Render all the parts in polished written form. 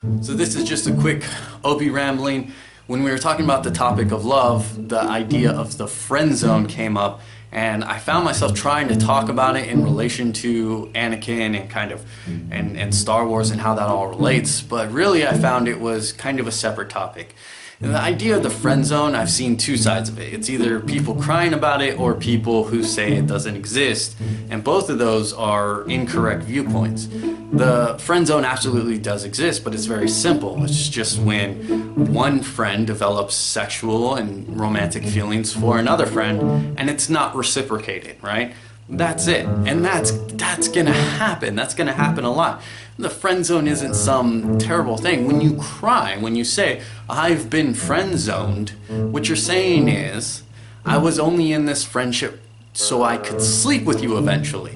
So this is just a quick Opie rambling. When we were talking about the topic of love, the idea of the friend zone came up, and I found myself trying to talk about it in relation to Anakin and and Star Wars and how that all relates, but really I found it was kind of a separate topic. And the idea of the friend zone, I've seen two sides of it. It's either people crying about it or people who say it doesn't exist. And both of those are incorrect viewpoints. The friend zone absolutely does exist, but it's very simple. It's just when one friend develops sexual and romantic feelings for another friend and it's not reciprocated, right? That's it. And that's gonna happen. That's gonna happen a lot. The friend zone isn't some terrible thing. When you cry, when you say, I've been friend zoned, what you're saying is, I was only in this friendship so I could sleep with you eventually.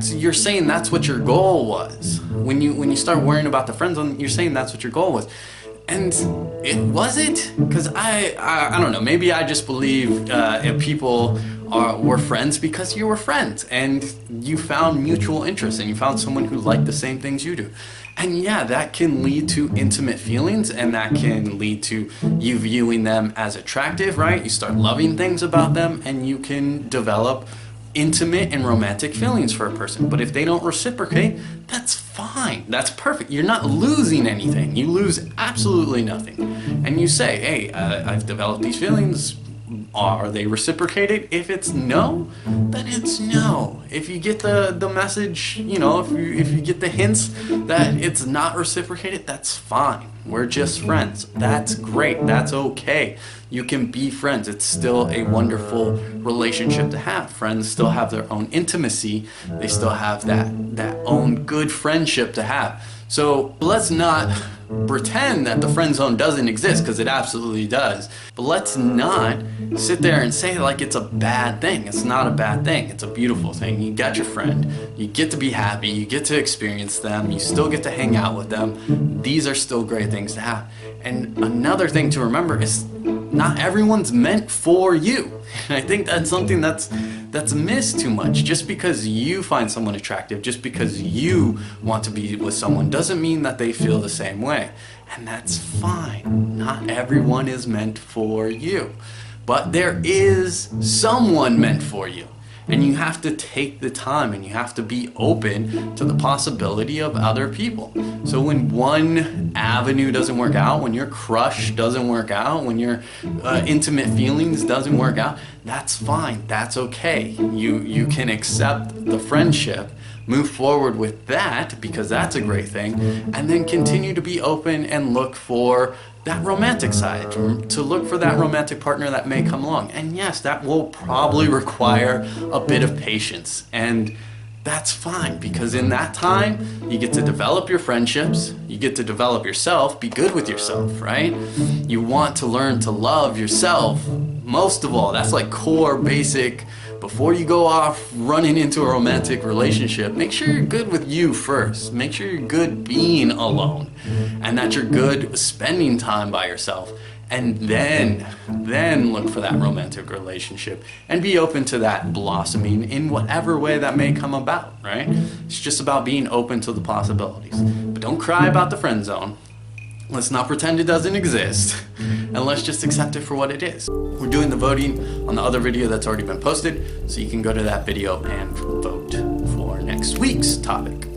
You're saying that's what your goal was. When you start worrying about the friend zone, you're saying that's what your goal was. And was it? Because I don't know, maybe I just believe if people were friends because you were friends and you found mutual interest and you found someone who liked the same things you do. And yeah, that can lead to intimate feelings and that can lead to you viewing them as attractive, right? You start loving things about them and you can develop intimate and romantic feelings for a person. But if they don't reciprocate, that's fine. That's perfect. You're not losing anything. You lose absolutely nothing. And you say, hey, I've developed these feelings. Are they reciprocated? If it's no, then it's no. If you get the message, you know, if you get the hints that it's not reciprocated, that's fine. We're just friends. That's great. That's okay. You can be friends. It's still a wonderful relationship to have. Friends still have their own intimacy. They still have that own good friendship to have. So let's not pretend that the friend zone doesn't exist, because it absolutely does. But let's not sit there and say like it's a bad thing. It's not a bad thing. It's a beautiful thing. You got your friend. You get to be happy. You get to experience them. You still get to hang out with them. These are still great things to have. And another thing to remember is not everyone's meant for you. And I think that's something that's missed too much. Just because you find someone attractive, just because you want to be with someone, doesn't mean that they feel the same way. And that's fine. Not everyone is meant for you. But there is someone meant for you. And you have to take the time and you have to be open to the possibility of other people. So when one avenue doesn't work out, when your crush doesn't work out, when your intimate feelings doesn't work out, that's fine. That's okay. You can accept the friendship, move forward with that because that's a great thing, and then continue to be open and look for that romantic side, to look for that romantic partner that may come along. And yes, that will probably require a bit of patience, and that's fine, because in that time you get to develop your friendships, you get to develop yourself, be good with yourself, right? You want to learn to love yourself most of all. That's like core basic. Before you go off running into a romantic relationship, make sure you're good with you first. Make sure you're good being alone and that you're good spending time by yourself. And then look for that romantic relationship and be open to that blossoming in whatever way that may come about, right? It's just about being open to the possibilities. But don't cry about the friend zone. Let's not pretend it doesn't exist, and let's just accept it for what it is. We're doing the voting on the other video that's already been posted, so you can go to that video and vote for next week's topic.